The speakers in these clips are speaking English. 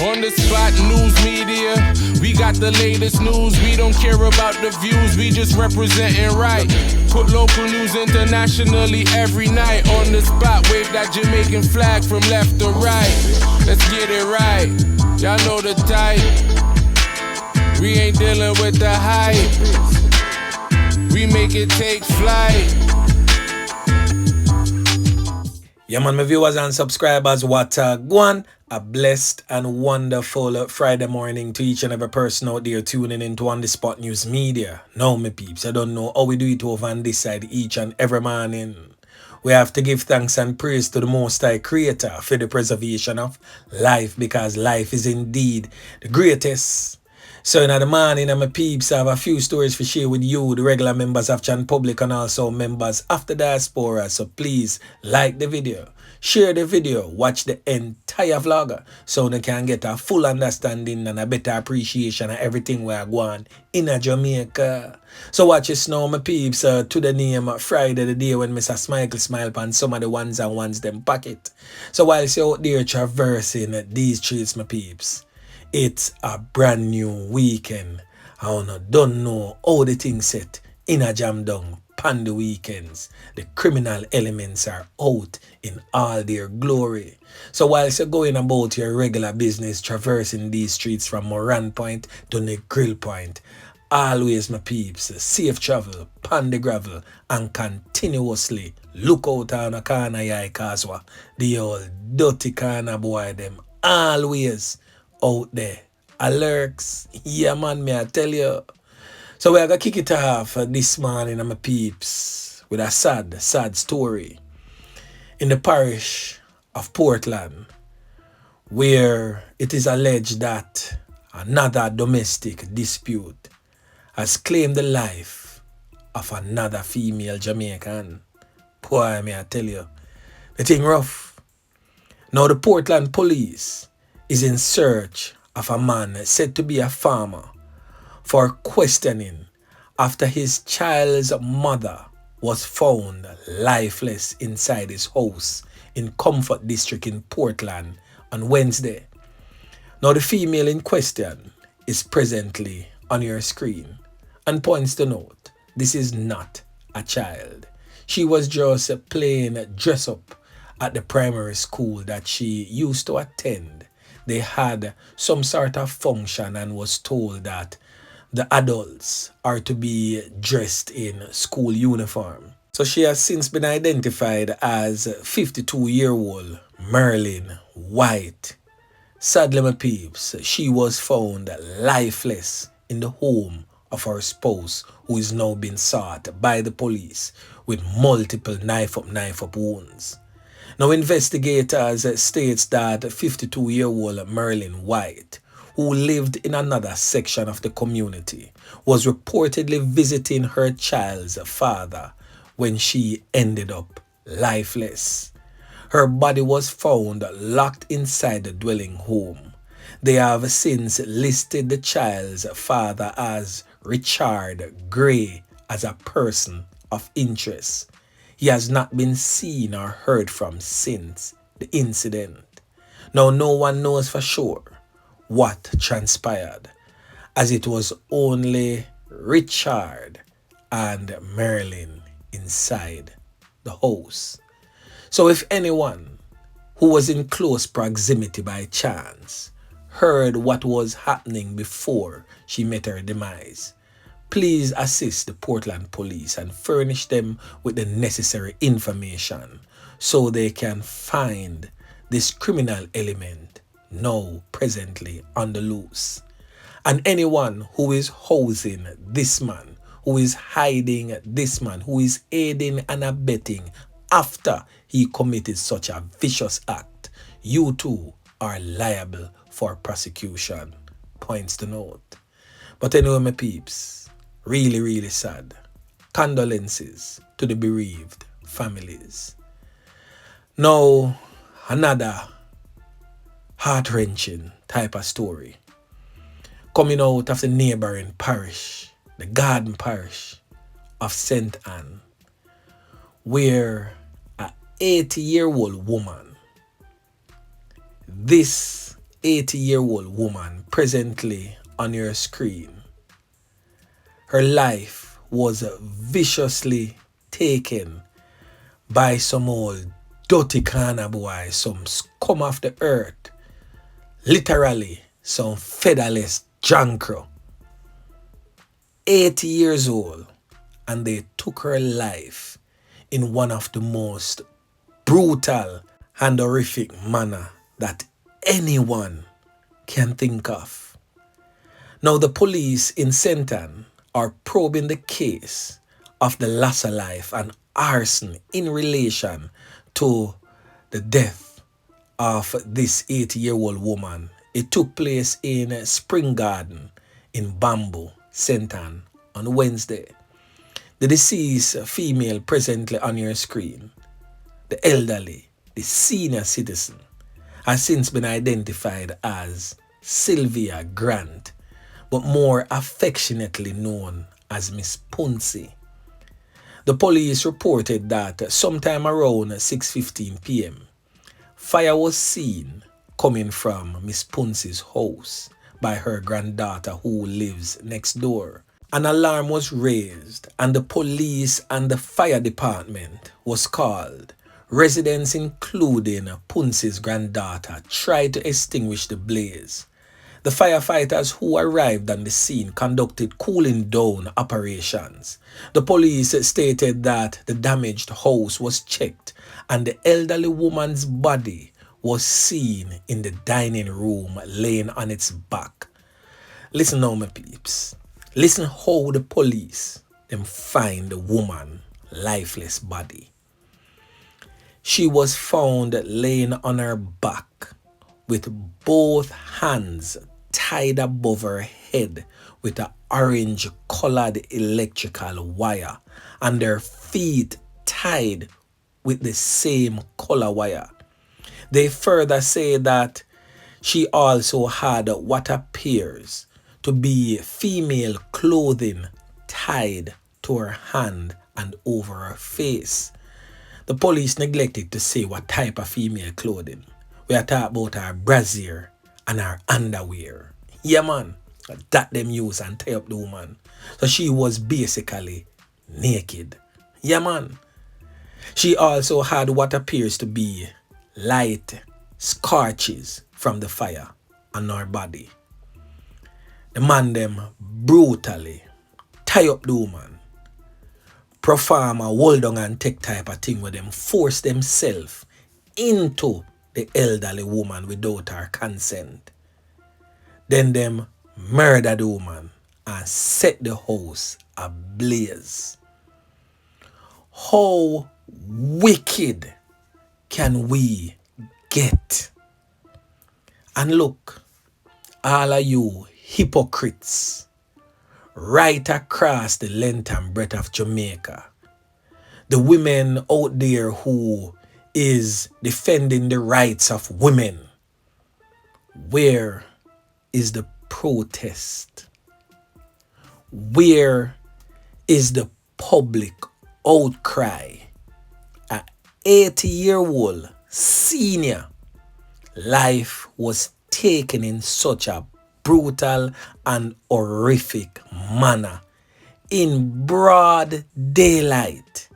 On the spot news media, we got the latest news. We don't care about the views, we just representing right. Put local news internationally every night. On the spot, wave that Jamaican flag from left to right. Let's get it right, y'all know the type. We ain't dealing with the hype, we make it take flight. Yeah man, my viewers and subscribers, what go on. A blessed and wonderful Friday morning to each and every person out there tuning into On The Spot News Media. Now, my peeps, I don't know how we do it over on this side each and every morning. We have to give thanks and praise to the Most High Creator for the preservation of life, because life is indeed the greatest. So in the morning, my peeps, I have a few stories to share with you, the regular members of Chan Public and also members of the diaspora. So please like the video, share the video, watch the entire vlog so they can get a full understanding and a better appreciation of everything we are going in Jamaica. So watch this now, my peeps, to the name Friday, the day when Mr. Smile upon some of the ones and ones them pocket. So while you're out there traversing these streets, my peeps, it's a brand new weekend. I don't know how the thing set in a jam down pan the weekends. The criminal elements are out in all their glory. So whilst you're going about your regular business, traversing these streets from Moran Point to the Grill Point, always, my peeps, safe travel, pan the gravel, and continuously look out on a corner yai Kaswa. The old dirty corner boy them always out there. Alerts. Yeah man, me I tell you. So we're gonna kick it off this morning, my peeps, with a sad story. In the parish of Portland, where it is alleged that another domestic dispute has claimed the life of another female Jamaican. Boy, me I tell you, the thing rough. Now the Portland police is in search of a man said to be a farmer for questioning after his child's mother was found lifeless inside his house in Comfort District in Portland on Wednesday. Now the female in question is presently on your screen and points to note, this is not a child. She was just playing dress up at the primary school that she used to attend. They had some sort of function and was told that the adults are to be dressed in school uniform. So she has since been identified as 52-year-old Merlyn White. Sadly, my peeps, she was found lifeless in the home of her spouse, who is now being sought by the police with multiple knife up wounds. Now, investigators states that 52-year-old Merlyn White, who lived in another section of the community, was reportedly visiting her child's father when she ended up lifeless. Her body was found locked inside the dwelling home. They have since listed the child's father as Richard Gray as a person of interest. He has not been seen or heard from since the incident. Now, no one knows for sure what transpired, as it was only Richard and Merlyn inside the house. So if anyone who was in close proximity by chance heard what was happening before she met her demise, please assist the Portland police and furnish them with the necessary information so they can find this criminal element now presently on the loose. And anyone who is housing this man, who is hiding this man, who is aiding and abetting after he committed such a vicious act, you too are liable for prosecution. Points to note. But anyway, my peeps, really sad. Condolences to the bereaved families. Now, another heart-wrenching type of story coming out of the neighboring parish, the Garden Parish of St. Anne, where an 80-year-old woman, this 80-year-old woman presently on your screen. Her life was viciously taken by some old dirty corner boy, some scum of the earth, literally some featherless jankro. 80 years old, and they took her life in one of the most brutal and horrific manner that anyone can think of. Now the police in Hendon are probing the case of the loss of life and arson in relation to the death of this 80-year-old woman. It took place in Spring Garden in Bamboo, Hendon on Wednesday. The deceased female presently on your screen, the elderly, the senior citizen, has since been identified as Sylvia Grant, but more affectionately known as Miss Puncy. The police reported that sometime around 6:15 p.m., fire was seen coming from Miss Puncy's house by her granddaughter who lives next door. An alarm was raised and the police and the fire department was called. Residents, including Puncy's granddaughter, tried to extinguish the blaze. The firefighters who arrived on the scene conducted cooling down operations. The police stated that the damaged house was checked and the elderly woman's body was seen in the dining room laying on its back. Listen now, my peeps. Listen how the police them find the woman lifeless body. She was found laying on her back with both hands tied above her head with an orange colored electrical wire and her feet tied with the same color wire. They further say that she also had what appears to be female clothing tied to her hand and over her face. The police neglected to say what type of female clothing. We are talking about her brassiere and her underwear. Yeah, man. That them use and tie up the woman. So she was basically naked. Yeah, man. She also had what appears to be light scorches from the fire on her body. The man them brutally tie up the woman, perform a hold on and take type of thing with them, force themselves into the elderly woman without her consent. Then them murder the woman and set the house ablaze. How wicked can we get? And look, all of you hypocrites right across the length and breadth of Jamaica, the women out there who is defending the rights of women, where is the protest? Where is the public outcry? An 80-year-old senior life was taken in such a brutal and horrific manner in broad daylight,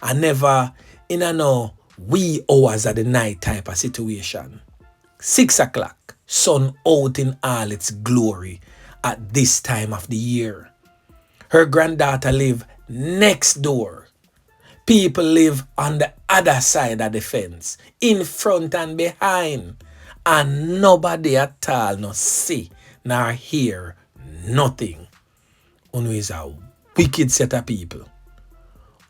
and never in a no wee hours of the night type of situation. 6 o'clock, sun out in all its glory at this time of the year. Her granddaughter live next door. People live on the other side of the fence, in front and behind, and nobody at all no see nor hear nothing. Unu is a wicked set of people.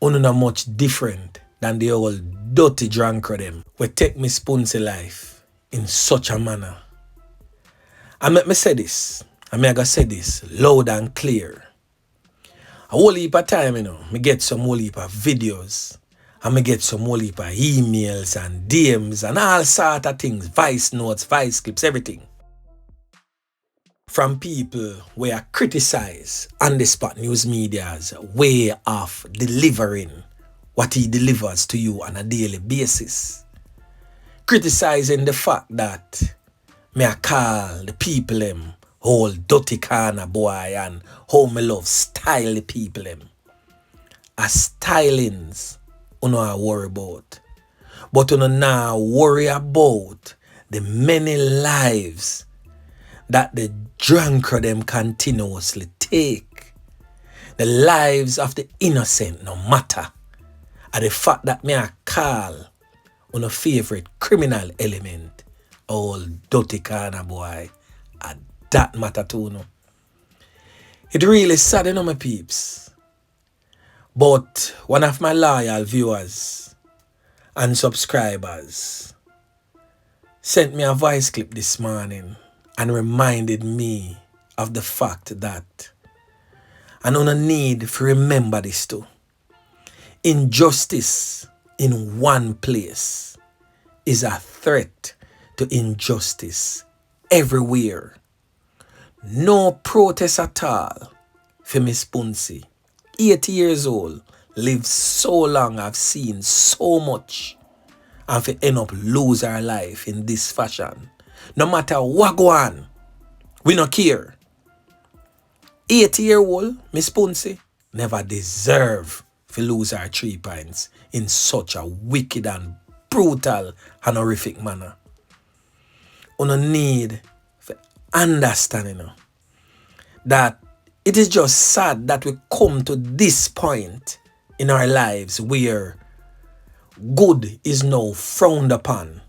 Unu not much different than the old dirty drunkard them we take Miss Puncy life in such a manner. And let me say this, and me I gotta say this loud and clear. A whole heap of time, me get some whole heap of videos, and me get some whole heap of emails and DMs and all sort of things, voice notes, voice clips, everything, from people where criticize on the spot news media's way of delivering what he delivers to you on a daily basis. Criticizing the fact that Me a call the people them whole dirty corner boy and how me love style the people them. A stylings uno a worry about. But uno now worry about the many lives that the drunkard them continuously take. The lives of the innocent no matter. And the fact that me a call on a favorite criminal element, all dirty corner boy, and that matter too no. It really sad, you know, my peeps. But one of my loyal viewers and subscribers sent me a voice clip this morning and reminded me of the fact that and on a need to remember this too. Injustice in one place is a threat to injustice everywhere. No protest at all for Miss Puncy. 80 years old, lived so long, I've seen so much, and for end up lose our life in this fashion. No matter what go on, we no care. 80-year-old Miss Puncy never deserve to lose her 3 points in such a wicked and brutal and horrific manner. On a need for understanding that it is just sad that we come to this point in our lives where good is now frowned upon.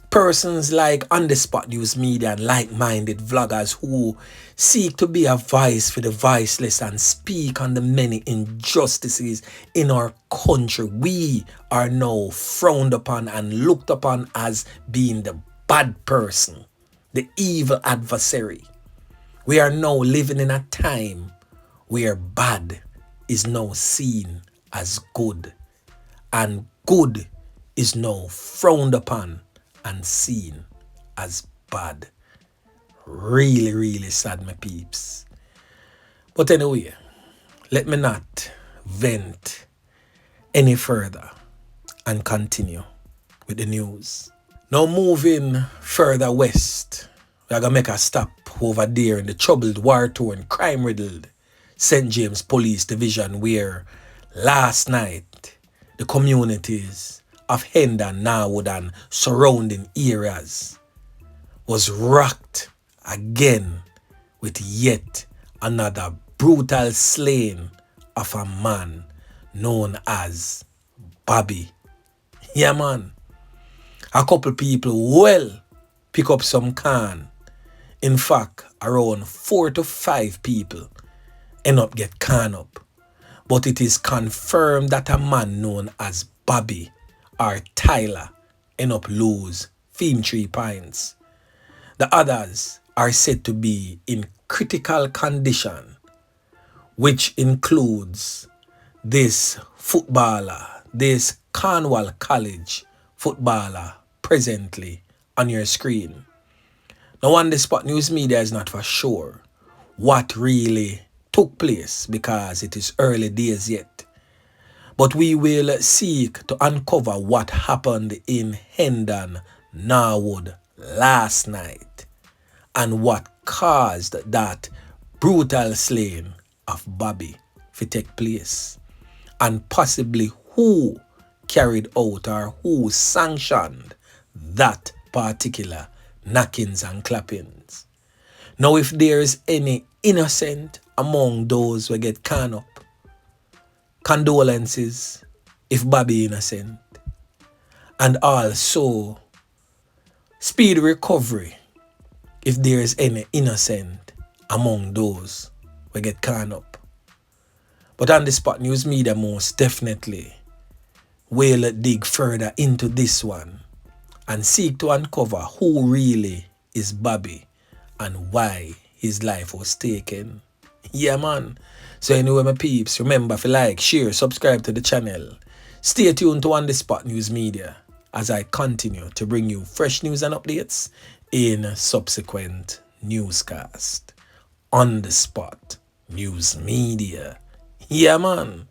Persons like On The Spot News Media and like-minded vloggers who seek to be a voice for the voiceless and speak on the many injustices in our country, we are now frowned upon and looked upon as being the bad person, the evil adversary. We are now living in a time where bad is now seen as good, and good is now frowned upon and seen as bad. Really, really sad, my peeps. But anyway, let me not vent any further and continue with the news. Now moving further west, we are going to make a stop over there in the troubled, war-torn, crime-riddled St. James Police Division, where last night the communities of Hendon, Norwood and surrounding areas was rocked again with yet another brutal slaying of a man known as Bobby. Yeah, man. A couple people well pick up some can. In fact, around 4 to 5 people end up get can up. But it is confirmed that a man known as Bobby or Tyler end up lose 3 points. The others are said to be in critical condition, which includes this footballer, this Cornwall College footballer presently on your screen. Now, On The Spot News Media is not for sure what really took place because it is early days yet. But we will seek to uncover what happened in Hendon, Norwood last night and what caused that brutal slaying of Bobby to take place, and possibly who carried out or who sanctioned that particular knockings and clappings. Now, if there is any innocent among those who get can up, condolences if Bobby innocent, and also speed recovery if there is any innocent among those who get can up. But On The Spot News Media most definitely will dig further into this one and seek to uncover who really is Bobby and why his life was taken. Yeah, man. So anyway, my peeps, remember to like, share, subscribe to the channel. Stay tuned to On The Spot News Media as I continue to bring you fresh news and updates in subsequent newscast. On The Spot News Media. Yeah, man.